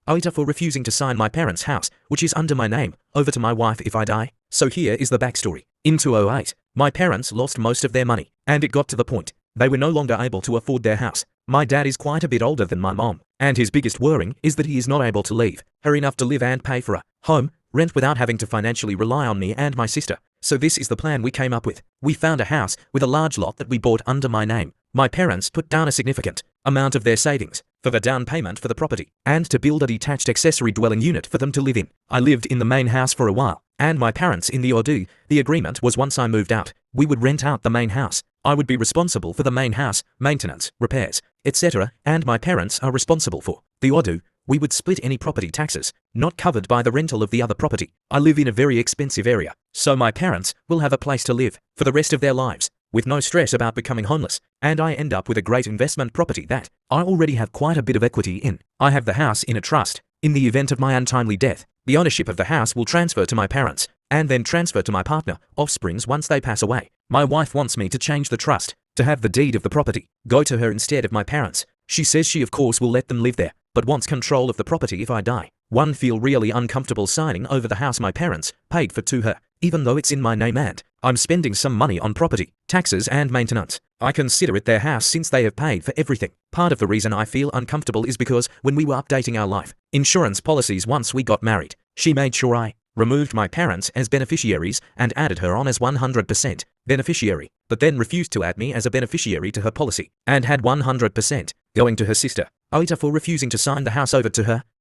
Oita for refusing to sign my parents' house, which is under my name, over to my wife if I die. So here is the backstory. In 2008, my parents lost most of their money, and it got to the point they were no longer able to afford their house. My dad is quite a bit older than my mom, and his biggest worry is that he is not able to leave her enough to live and pay for a home rent without having to financially rely on me and my sister. So this is the plan we came up with. We found a house with a large lot that we bought under my name. My parents put down a significant amount of their savings for the down payment for the property and to build a detached accessory dwelling unit for them to live in. I lived in the main house for a while, and my parents in the ODU. The agreement was once I moved out, we would rent out the main house. I would be responsible for the main house, maintenance, repairs, etc., and my parents are responsible for the ODU. We would split any property taxes not covered by the rental of the other property. I live in a very expensive area, so my parents will have a place to live for the rest of their lives, with no stress about becoming homeless, and I end up with a great investment property that I already have quite a bit of equity in. I have the house in a trust. In the event of my untimely death, the ownership of the house will transfer to my parents, and then transfer to my partner, offsprings once they pass away. My wife wants me to change the trust, to have the deed of the property go to her instead of my parents. She says she of course will let them live there, but wants control of the property if I die. One feel really uncomfortable signing over the house my parents paid for to her, even though it's in my name and I'm spending some money on property, taxes and maintenance. I consider it their house since they have paid for everything. Part of the reason I feel uncomfortable is because when we were updating our life insurance policies once we got married, she made sure I removed my parents as beneficiaries and added her on as 100% beneficiary, but then refused to add me as a beneficiary to her policy and had 100% going to her sister. Oita for refusing to sign the house over to her.